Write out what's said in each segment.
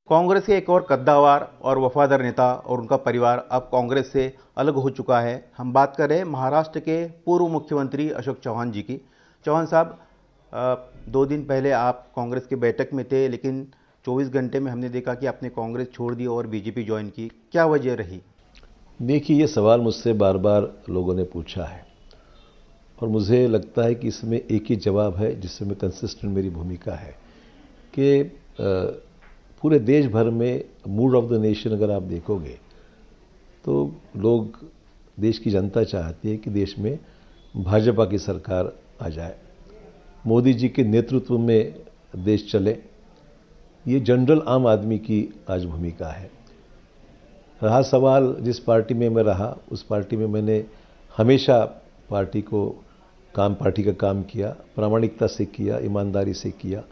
कांग्रेस के एक और कद्दावर और वफादार नेता और उनका परिवार अब कांग्रेस से अलग हो चुका है। हम बात कर रहे हैं महाराष्ट्र के पूर्व मुख्यमंत्री अशोक चौहान जी की। चौहान साहब, 2 दिन पहले आप कांग्रेस की बैठक में थे, लेकिन 24 घंटे में हमने देखा कि आपने कांग्रेस छोड़ दी और बीजेपी ज्वाइन की। क्या वजह रही? देखिए, ये सवाल मुझसे बार बार लोगों ने पूछा है और मुझे लगता है कि इसमें एक ही जवाब है जिसमें कंसिस्टेंट मेरी भूमिका है कि पूरे देश भर में मूड ऑफ द नेशन अगर आप देखोगे तो लोग, देश की जनता चाहती है कि देश में भाजपा की सरकार आ जाए, मोदी जी के नेतृत्व में देश चले। ये जनरल आम आदमी की आज भूमिका है। रहा सवाल जिस पार्टी में मैं रहा, उस पार्टी में मैंने हमेशा पार्टी का काम किया, प्रामाणिकता से किया, ईमानदारी से किया।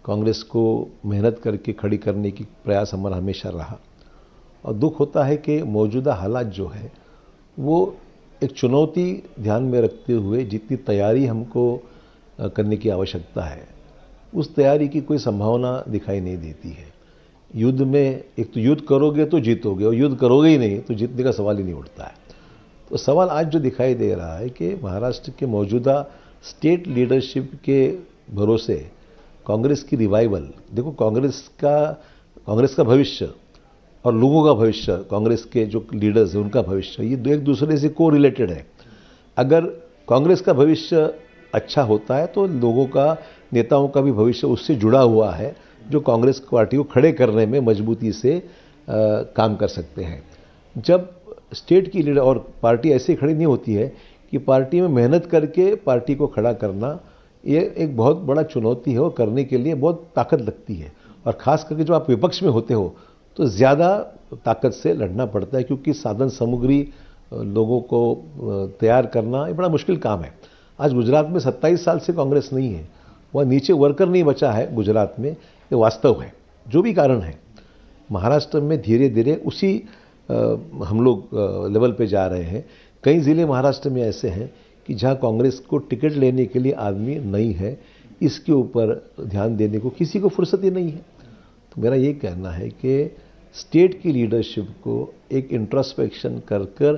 कांग्रेस को मेहनत करके खड़ी करने की प्रयास हमारा हमेशा रहा। और दुख होता है कि मौजूदा हालात जो है वो एक चुनौती ध्यान में रखते हुए जितनी तैयारी हमको करने की आवश्यकता है, उस तैयारी की कोई संभावना दिखाई नहीं देती है। युद्ध में एक तो युद्ध करोगे तो जीतोगे, और युद्ध करोगे ही नहीं तो जीतने का सवाल ही नहीं उठता है। तो सवाल आज जो दिखाई दे रहा है कि महाराष्ट्र के मौजूदा स्टेट लीडरशिप के भरोसे कांग्रेस की रिवाइवल, देखो कांग्रेस का भविष्य और लोगों का भविष्य, कांग्रेस के जो लीडर्स हैं उनका भविष्य, ये एक दूसरे से को रिलेटेड है। अगर कांग्रेस का भविष्य अच्छा होता है तो लोगों का, नेताओं का भी भविष्य उससे जुड़ा हुआ है जो कांग्रेस पार्टी को खड़े करने में मजबूती से काम कर सकते हैं। जब स्टेट की लीडर और पार्टी ऐसे खड़ी नहीं होती है कि पार्टी में मेहनत करके पार्टी को खड़ा करना ये एक बहुत बड़ा चुनौती है और करने के लिए बहुत ताकत लगती है। और ख़ास करके जो आप विपक्ष में होते हो तो ज़्यादा ताकत से लड़ना पड़ता है, क्योंकि साधन सामग्री लोगों को तैयार करना ये बड़ा मुश्किल काम है। आज गुजरात में 27 साल से कांग्रेस नहीं है, वह नीचे वर्कर नहीं बचा है गुजरात में, ये वास्तव है। जो भी कारण है, महाराष्ट्र में धीरे धीरे उसी हम लोग लेवल पे जा रहे हैं। कई ज़िले महाराष्ट्र में ऐसे हैं कि जहां कांग्रेस को टिकट लेने के लिए आदमी नहीं है, इसके ऊपर ध्यान देने को किसी को फुर्सत ही नहीं है। तो मेरा ये कहना है कि स्टेट की लीडरशिप को एक इंट्रोस्पेक्शन कर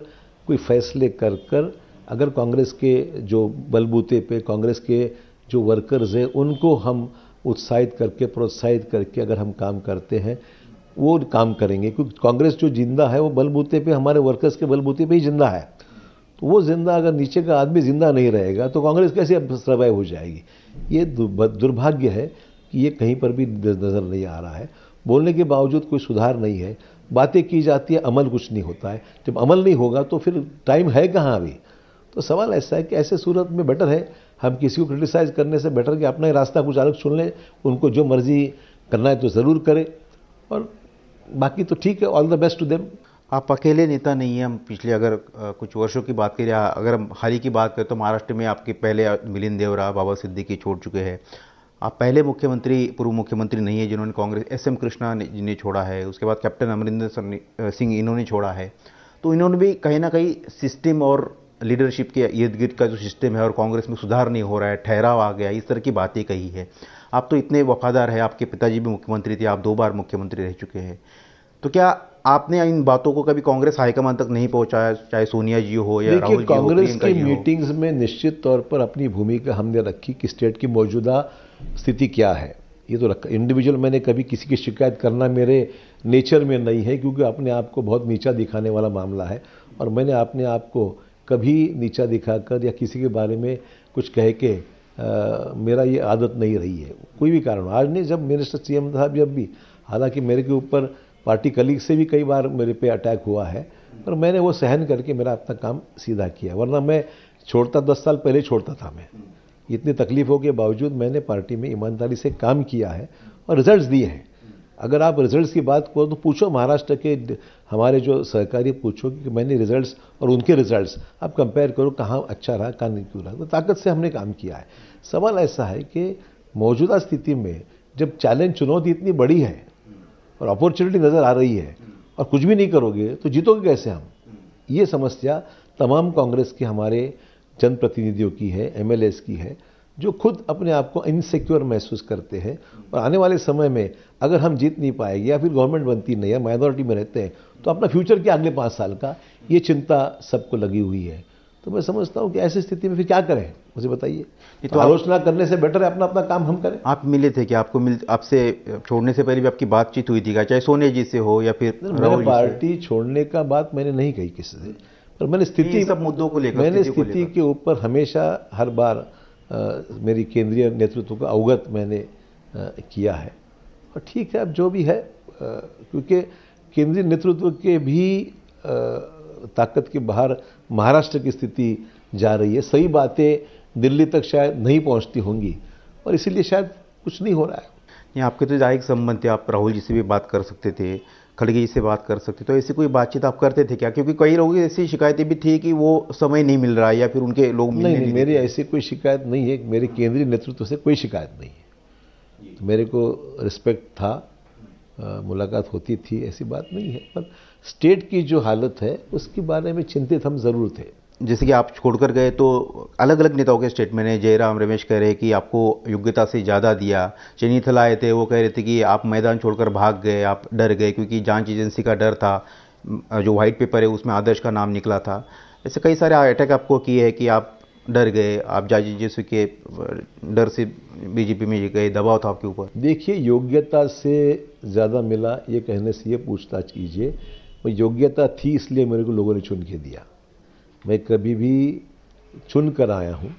कोई फैसले कर अगर कांग्रेस के जो बलबूते पे कांग्रेस के जो वर्कर्स हैं उनको हम उत्साहित करके, प्रोत्साहित करके अगर हम काम करते हैं, वो काम करेंगे। क्योंकि कांग्रेस जो जिंदा है वो बलबूते पे, हमारे वर्कर्स के बलबूते पे ही जिंदा है। तो वो जिंदा, अगर नीचे का आदमी जिंदा नहीं रहेगा तो कांग्रेस कैसे सर्वाइव हो जाएगी? ये दुर्भाग्य है कि ये कहीं पर भी नज़र नहीं आ रहा है। बोलने के बावजूद कोई सुधार नहीं है, बातें की जाती है, अमल कुछ नहीं होता है। जब अमल नहीं होगा तो फिर टाइम है कहाँ अभी? तो सवाल ऐसा है कि ऐसे सूरत में बेटर है हम किसी को क्रिटिसाइज करने से बेटर कि अपना ही रास्ता कुछ अलग चुन लें। उनको जो मर्जी करना है तो ज़रूर करें, और बाकी तो ठीक है, all the best to them. आप अकेले नेता नहीं हैं। हम पिछले अगर कुछ वर्षों की बात करें, अगर हम हाल ही की बात करें तो महाराष्ट्र में आपके पहले मिलिंद देवरा, बाबा सिद्दीकी छोड़ चुके हैं। आप पहले पूर्व मुख्यमंत्री नहीं है जिन्होंने कांग्रेस, SM कृष्णा ने छोड़ा है। उसके बाद कैप्टन अमरिंदर सिंह इन्होंने छोड़ा है। तो इन्होंने भी कहीं ना कहीं सिस्टम और लीडरशिप के इर्द गिर्द का जो सिस्टम है और कांग्रेस में सुधार नहीं हो रहा है, ठहराव आ गया, इस तरह की बातें कही है। आप तो इतने वफादार हैं, आपके पिताजी भी मुख्यमंत्री थे, आप 2 बार मुख्यमंत्री रह चुके हैं। तो क्या आपने इन बातों को कभी कांग्रेस हाईकमान तक नहीं पहुंचाया, चाहे सोनिया जी हो या राहुल जी हो, कांग्रेस की मीटिंग्स में निश्चित तौर पर अपनी भूमिका हमने रखी कि स्टेट की मौजूदा स्थिति क्या है, ये तो रखा। इंडिविजुअल मैंने कभी किसी की शिकायत करना मेरे नेचर में नहीं है, क्योंकि अपने आप को बहुत नीचा दिखाने वाला मामला है। और मैंने अपने आप को कभी नीचा दिखाकर या किसी के बारे में कुछ कह के मेरा ये आदत नहीं रही है, कोई भी कारण। आज नहीं, जब मिनिस्टर CM था जब भी, हालांकि मेरे के ऊपर पार्टी कलीग से भी कई बार मेरे पे अटैक हुआ है, पर मैंने वो सहन करके मेरा अपना काम सीधा किया। वरना मैं छोड़ता, 10 साल पहले छोड़ता था मैं। इतनी तकलीफों के बावजूद मैंने पार्टी में ईमानदारी से काम किया है और रिजल्ट्स दिए हैं। अगर आप रिजल्ट्स की बात करो तो पूछो महाराष्ट्र के हमारे जो सहकारी, पूछो कि मैंने रिजल्ट्स और उनके रिजल्ट्स आप कंपेयर करो, कहाँ अच्छा रहा, कहाँ नहीं क्यों रहा। तो ताकत से हमने काम किया है। सवाल ऐसा है कि मौजूदा स्थिति में जब चुनौती इतनी बड़ी है और अपॉर्चुनिटी नज़र आ रही है और कुछ भी नहीं करोगे तो जीतोगे कैसे हम? ये समस्या तमाम कांग्रेस के हमारे जनप्रतिनिधियों की है, MLAs की है। जो खुद अपने आप को इनसिक्योर महसूस करते हैं, और आने वाले समय में अगर हम जीत नहीं पाएंगे या फिर गवर्नमेंट बनती नहीं है, माइनॉरिटी में रहते हैं, तो अपना फ्यूचर क्या अगले 5 साल का, ये चिंता सबको लगी हुई है। तो मैं समझता हूं कि ऐसी स्थिति में फिर क्या करें, मुझे बताइए। तो आलोचना करने से बेटर है अपना अपना काम हम करें। आप मिले थे कि आपसे छोड़ने से पहले भी आपकी बातचीत हुई थी क्या, चाहे सोनिया जी से हो या फिर मैंने पार्टी छोड़ने का बात मैंने नहीं कही किसी से, पर मैंने स्थिति, सब मुद्दों को लेकर, मैंने स्थिति के ऊपर हमेशा हर बार मेरी केंद्रीय नेतृत्व को अवगत मैंने किया है। और ठीक है, अब जो भी है, क्योंकि केंद्रीय नेतृत्व के भी ताकत के बाहर महाराष्ट्र की स्थिति जा रही है। सही बातें दिल्ली तक शायद नहीं पहुंचती होंगी और इसीलिए शायद कुछ नहीं हो रहा है। ये आपके तो जाहिर संबंध थे, आप राहुल जी से भी बात कर सकते थे, खड़गे जी से बात कर सकते, तो ऐसी कोई बातचीत आप करते थे क्या? क्योंकि कई लोगों की ऐसी शिकायतें भी थी कि वो समय नहीं मिल रहा है या फिर उनके लोग नहीं, मेरी ऐसी कोई शिकायत नहीं है, मेरे केंद्रीय नेतृत्व से कोई शिकायत नहीं है। तो मेरे को रिस्पेक्ट था, मुलाकात होती थी, ऐसी बात नहीं है। पर स्टेट की जो हालत है उसके बारे में चिंतित हम जरूर थे। जैसे कि आप छोड़कर गए तो अलग अलग नेताओं के स्टेटमेंट है, जयराम रमेश कह रहे कि आपको योग्यता से ज़्यादा दिया, चनीथल आए थे वो कह रहे थे कि आप मैदान छोड़कर भाग गए, आप डर गए क्योंकि जांच एजेंसी का डर था, जो व्हाइट पेपर है उसमें आदर्श का नाम निकला था। ऐसे कई सारे अटैक आपको किए हैं कि आप डर गए, आप जांच एजेंसी के डर से बीजेपी में गए, दबाव था आपके ऊपर। देखिए, योग्यता से ज़्यादा मिला ये कहने से ये पूछताछ कीजिए, वो योग्यता थी इसलिए मेरे को लोगों ने चुन के दिया। मैं कभी भी चुन कर आया हूँ,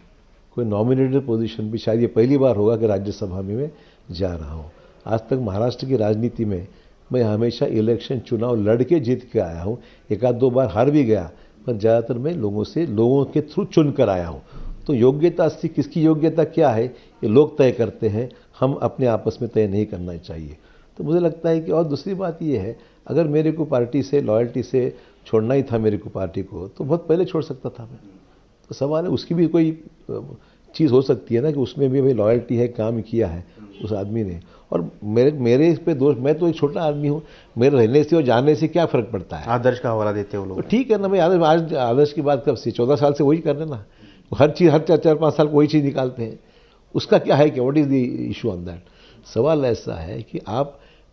कोई नॉमिनेटेड पोजीशन भी शायद ये पहली बार होगा कि राज्यसभा में मैं जा रहा हूँ। आज तक महाराष्ट्र की राजनीति में मैं हमेशा इलेक्शन चुनाव लड़ के जीत के आया हूँ, एक आध दो बार हार भी गया, पर ज़्यादातर मैं लोगों के थ्रू चुन कर आया हूँ। तो योग्यता से किसकी योग्यता क्या है ये लोग तय करते हैं, हम अपने आपस में तय नहीं करना चाहिए। तो मुझे लगता है कि, और दूसरी बात ये है, अगर मेरे को पार्टी से लॉयल्टी से छोड़ना ही था मेरे को पार्टी को, तो बहुत पहले छोड़ सकता था मैं। तो सवाल है उसकी भी कोई चीज़ हो सकती है ना कि उसमें भी भाई लॉयल्टी है, काम किया है उस आदमी ने। और मेरे इस पे दोष, मैं तो एक छोटा आदमी हूँ, मेरे रहने से और जाने से क्या फ़र्क पड़ता है। आदर्श का हवाला देते हो लोग, तो ठीक है ना भाई, आज आदर्श की बात कब से, 14 साल से वही कर रहे ना, हर चीज़ हर 4-5 साल को वही चीज़ निकालते हैं। उसका क्या है कि what is the issue on that. सवाल ऐसा है कि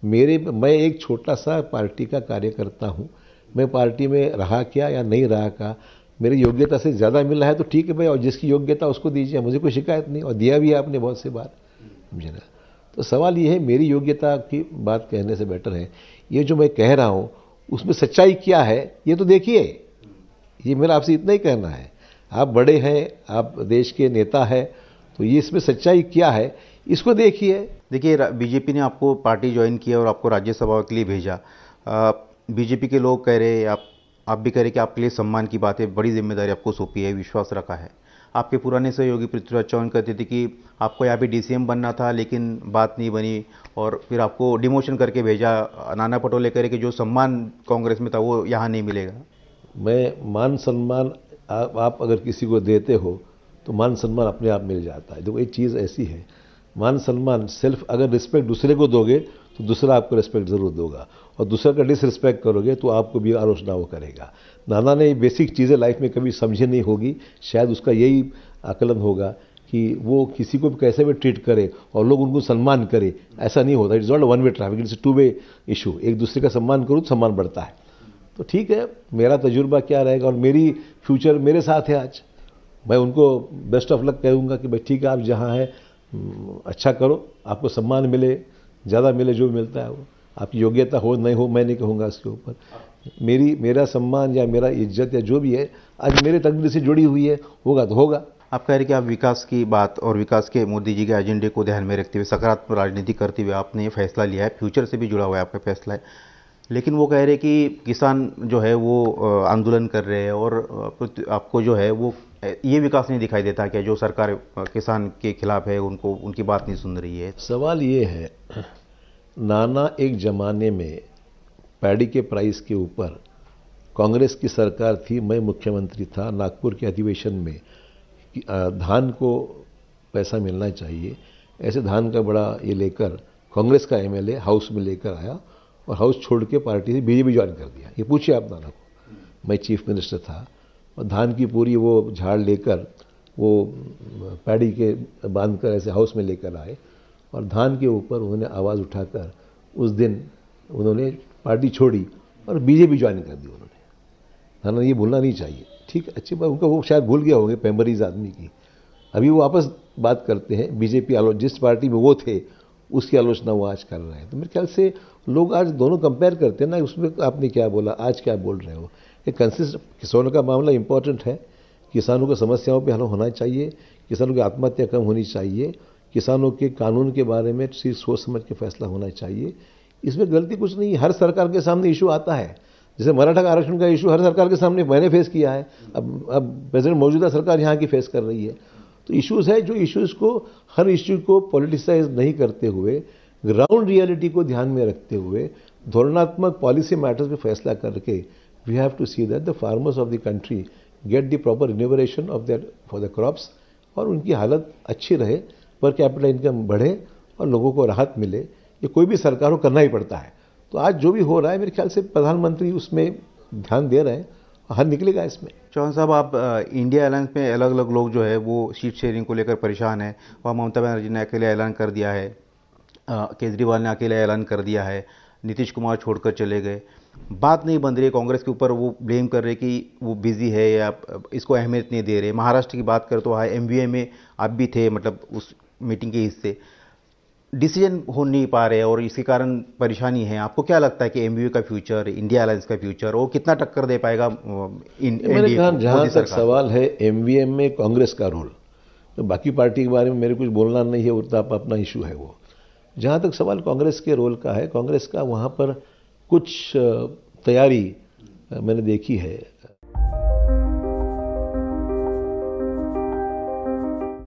मैं एक छोटा सा पार्टी का कार्यकर्ता हूँ, मैं पार्टी में रहा क्या या नहीं रहा का, मेरी योग्यता से ज़्यादा मिला है तो ठीक है भाई, और जिसकी योग्यता उसको दीजिए, मुझे कोई शिकायत नहीं, और दिया भी है आपने बहुत सी बार, समझे ना। तो सवाल ये है, मेरी योग्यता की बात कहने से बेटर है ये जो मैं कह रहा हूँ उसमें सच्चाई क्या है ये तो देखिए। ये मेरा आपसे इतना ही कहना है, आप बड़े हैं, आप देश के नेता हैं, तो ये इसमें सच्चाई क्या है इसको देखिए। देखिए, बीजेपी ने आपको पार्टी ज्वाइन किया और आपको राज्यसभा के लिए भेजा। बीजेपी के लोग कह रहे, आप भी कह रहे कि आपके लिए सम्मान की बात है, बड़ी जिम्मेदारी आपको सौंपी है, विश्वास रखा है। आपके पुराने सहयोगी पृथ्वीराज चौहान कहते थे कि आपको यहाँ पे डीसीएम बनना था लेकिन बात नहीं बनी और फिर आपको डिमोशन करके भेजा। नाना पटोले कह रहे कि जो सम्मान कांग्रेस में था वो यहाँ नहीं मिलेगा। मैं मान सम्मान आप अगर किसी को देते हो तो मान सम्मान अपने आप मिल जाता है। देखो, एक चीज़ ऐसी है, मान सम्मान सेल्फ, अगर रिस्पेक्ट दूसरे को दोगे तो दूसरा आपको रिस्पेक्ट जरूर दोगा, और दूसरा का डिसरिस्पेक्ट करोगे तो आपको भी आलोचना वो करेगा। नाना ने बेसिक चीज़ें लाइफ में कभी समझी नहीं होगी, शायद उसका यही आकलन होगा कि वो किसी को भी कैसे भी ट्रीट करे और लोग उनको सम्मान करे, ऐसा नहीं होता। It's not one way traffic, it's two way issue. एक दूसरे का सम्मान करो तो सम्मान बढ़ता है। तो ठीक है, मेरा तजुर्बा क्या रहेगा और मेरी फ्यूचर मेरे साथ है। आज मैं उनको बेस्ट ऑफ लक कहूँगा कि भाई ठीक है, आप जहाँ हैं अच्छा करो, आपको सम्मान मिले, ज़्यादा मिले, जो भी मिलता है वो आपकी योग्यता हो नहीं हो मैं नहीं कहूँगा इसके ऊपर। मेरा सम्मान या मेरा इज्जत या जो भी है आज मेरे तकदीर से जुड़ी हुई है, होगा तो होगा। आप कह रहे कि आप विकास की बात और विकास के मोदी जी के एजेंडे को ध्यान में रखते हुए सकारात्मक राजनीति करते हुए आपने ये फैसला लिया है, फ्यूचर से भी जुड़ा हुआ है आपका फैसला है। लेकिन वो कह रहे कि किसान जो है वो आंदोलन कर रहे हैं और आपको जो है वो ये विकास नहीं दिखाई देता क्या, जो सरकार किसान के खिलाफ है उनको उनकी बात नहीं सुन रही है। सवाल ये है, नाना एक जमाने में पैडी के प्राइस के ऊपर कांग्रेस की सरकार थी, मैं मुख्यमंत्री था, नागपुर के अधिवेशन में धान को पैसा मिलना चाहिए, ऐसे धान का बड़ा ये लेकर कांग्रेस का एमएलए हाउस में लेकर आया और हाउस छोड़ के पार्टी से बीजेपी ज्वाइन कर दिया। ये पूछिए आप नाना को। मैं चीफ मिनिस्टर था और धान की पूरी वो झाड़ लेकर वो पैडी के बांध कर ऐसे हाउस में लेकर आए और धान के ऊपर उन्होंने आवाज़ उठाकर उस दिन उन्होंने पार्टी छोड़ी और बीजेपी ज्वाइन कर दी उन्होंने। हालांकि ये भूलना नहीं चाहिए, ठीक अच्छी बात, उनका वो शायद भूल गया होंगे पेम्बरीज आदमी की। अभी वो वापस बात करते हैं बीजेपी जिस पार्टी में वो थे उसकी आलोचना वो आज कर रहे हैं। तो मेरे ख्याल से लोग आज दोनों कंपेयर करते हैं ना, उसमें आपने क्या बोला, आज क्या बोल रहे हो। एक कंसिस्ट किसानों का मामला इंपॉर्टेंट है, किसानों को समस्याओं पे हल होना चाहिए, किसानों की आत्महत्या कम होनी चाहिए, किसानों के कानून के बारे में सोच समझ के फैसला होना चाहिए। इसमें गलती कुछ नहीं, हर सरकार के सामने इशू आता है। जैसे मराठा का आरक्षण का इशू हर सरकार के सामने मैंने फेस किया है, अब प्रेसिडेंट मौजूदा सरकार यहाँ की फेस कर रही है। तो इश्यूज है, जो इश्यूज को हर इश्यू को पॉलिटिसाइज नहीं करते हुए, ग्राउंड रियलिटी को ध्यान में रखते हुए धोरणात्मक पॉलिसी मैटर्स पे फैसला करके we have to see that the farmers of the country get the proper remuneration of that for the crops और उनकी हालत अच्छी रहे, पर कैपिटल इनकम बढ़े और लोगों को राहत मिले। ये कोई भी सरकार को करना ही पड़ता है। तो आज जो भी हो रहा है मेरे ख्याल से प्रधानमंत्री उसमें ध्यान दे रहे हैं, हल निकलेगा इसमें। चौहान साहब, आप इंडिया अलायंस में अलग अलग लोग जो है वो सीट शेयरिंग को लेकर परेशान है। वहाँ ममता बनर्जी ने अकेले ऐलान कर दिया है, केजरीवाल ने अकेले ऐलान कर दिया है, नीतीश कुमार छोड़कर चले गए। बात नहीं बन रही है, कांग्रेस के ऊपर वो ब्लेम कर रहे कि वो बिजी है या इसको अहमियत नहीं दे रहे। महाराष्ट्र की बात करें तो MVA में आप भी थे, मतलब उस मीटिंग के हिस्से, डिसीजन हो नहीं पा रहे और इसके कारण परेशानी है। आपको क्या लगता है कि MVA का फ्यूचर, इंडिया अलायंस का फ्यूचर, वो कितना टक्कर दे पाएगा मेरे ख्याल जहां तक सवाल है MVA में कांग्रेस का रोल, तो बाकी पार्टी के बारे में मेरे कुछ बोलना नहीं है, उतना अपना इशू है वो। जहां तक सवाल कांग्रेस के रोल का है, कांग्रेस का वहां पर कुछ तैयारी मैंने देखी है